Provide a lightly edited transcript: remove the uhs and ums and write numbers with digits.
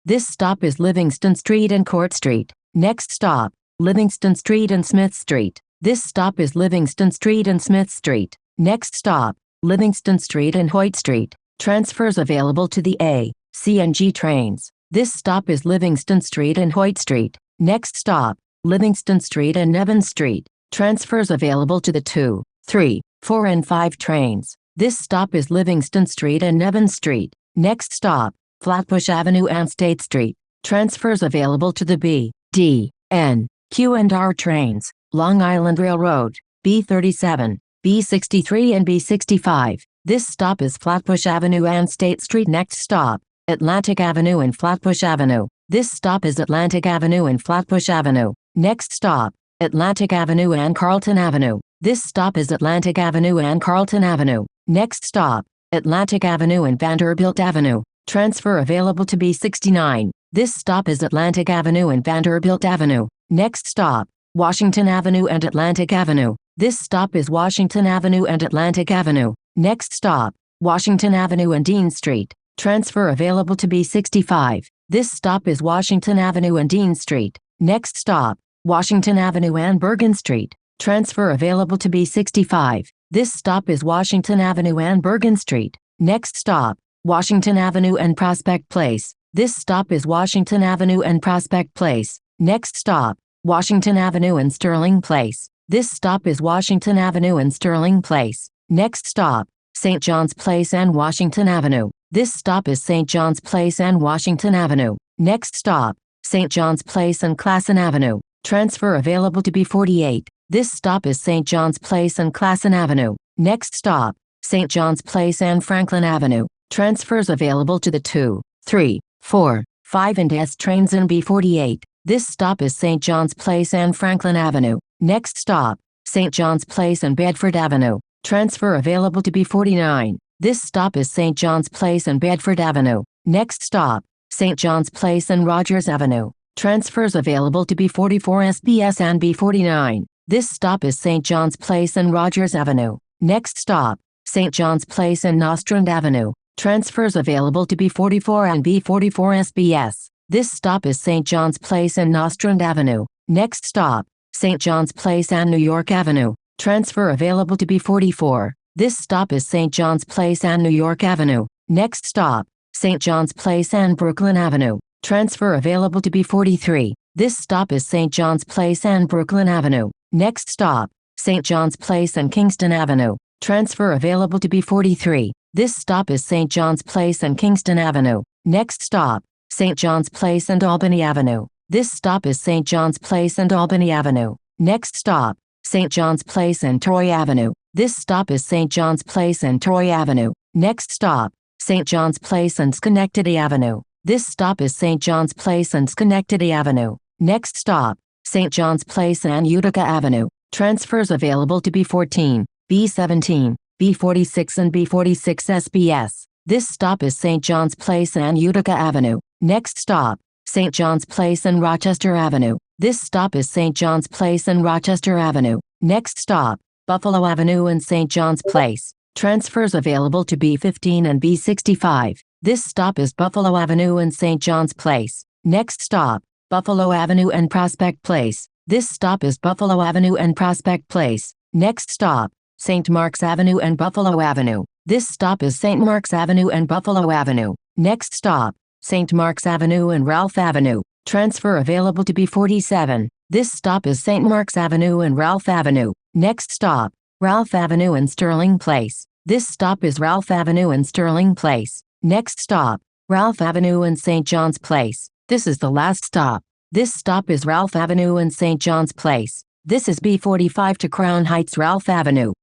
This stop is Livingston Street and Court Street. Next stop, Livingston Street and Smith Street. This stop is Livingston Street and Smith Street. Next stop, Livingston Street and Hoyt Street. Transfers available to the A, C and G trains. This stop is Livingston Street and Hoyt Street. Next stop, Livingston Street and Nevins Street. Transfers available to the 2, 3, 4 and 5 trains. This stop is Livingston Street and Nevins Street. Next stop, Flatbush Avenue and State Street. Transfers available to the B, D, N, Q and R trains. Long Island Railroad, B37, B63 and B65. This stop is Flatbush Avenue and State Street. Next stop, Atlantic Avenue and Flatbush Avenue. This stop is Atlantic Avenue and Flatbush Avenue. Next stop, Atlantic Avenue and Carlton Avenue. This stop is Atlantic Avenue and Carlton Avenue. Next stop, Atlantic Avenue and Vanderbilt Avenue. Transfer available to B69. This stop is Atlantic Avenue and Vanderbilt Avenue. Next stop, Washington Avenue and Atlantic Avenue. This stop is Washington Avenue and Atlantic Avenue. Next stop, Washington Avenue and Dean Street. Transfer available to B65. This stop is Washington Avenue and Dean Street. Next stop, Washington Avenue and Bergen Street. Transfer available to B65. This stop is Washington Avenue and Bergen Street. Next stop, Washington Avenue and Prospect Place. This stop is Washington Avenue and Prospect Place. Next stop, Washington Avenue and Sterling Place. This stop is Washington Avenue and Sterling Place. Next stop, St. John's Place and Washington Avenue. This stop is St. John's Place and Washington Avenue. Next stop, St. John's Place and Classen Avenue. Transfer available to B48. This stop is St. John's Place and Classen Avenue. Next stop, St. John's Place and Franklin Avenue. Transfers available to the 2, 3, 4, 5 and S trains in B48. This stop is St. John's Place and Franklin Avenue. Next stop, St. John's Place and Bedford Avenue. Transfer available to B49. This stop is St. John's Place and Bedford Avenue. Next stop, St. John's Place and Rogers Avenue. Transfers available to B44 SBS and B49. This stop is St. John's Place and Rogers Avenue. Next stop, St. John's Place and Nostrand Avenue. Transfers available to B44 and B44 SBS. This stop is St. John's Place and Nostrand Avenue. Next stop, St. John's Place and New York Avenue. Transfer available to B44. This stop is St. John's Place and New York Avenue. Next stop, St. John's Place and Brooklyn Avenue. Transfer available to B43. This stop is St. John's Place and Brooklyn Avenue. Next stop, St. John's Place and Kingston Avenue. Transfer available to B43. This stop is St. John's Place and Kingston Avenue. Next stop, St. John's Place and Albany Avenue. This stop is St. John's Place and Albany Avenue. Next stop, St. John's Place and Troy Avenue. This stop is St. John's Place and Troy Avenue. Next stop, St. John's Place and Schenectady Avenue. This stop is St. John's Place and Schenectady Avenue. Next stop, St. John's Place and Utica Avenue. Transfers available to B14, B17, B46 and B46 SBS. This stop is St. John's Place and Utica Avenue. Next stop, St. John's Place and Rochester Avenue. This stop is St. John's Place and Rochester Avenue. Next stop, Buffalo Avenue and St. John's Place. Transfers available to B15 and B65. This stop is Buffalo Avenue and St. John's Place. Next stop, Buffalo Avenue and Prospect Place. This stop is Buffalo Avenue and Prospect Place. Next stop, St. Mark's Avenue and Buffalo Avenue. This stop is St. Mark's Avenue and Buffalo Avenue. Next stop, St. Mark's Avenue and Ralph Avenue. Transfer available to B47. This stop is St. Mark's Avenue and Ralph Avenue. Next stop, Ralph Avenue and Sterling Place. This stop is Ralph Avenue and Sterling Place. Next stop, Ralph Avenue and St. John's Place. This is the last stop. This stop is Ralph Avenue and St. John's Place. This is B45 to Crown Heights Ralph Avenue.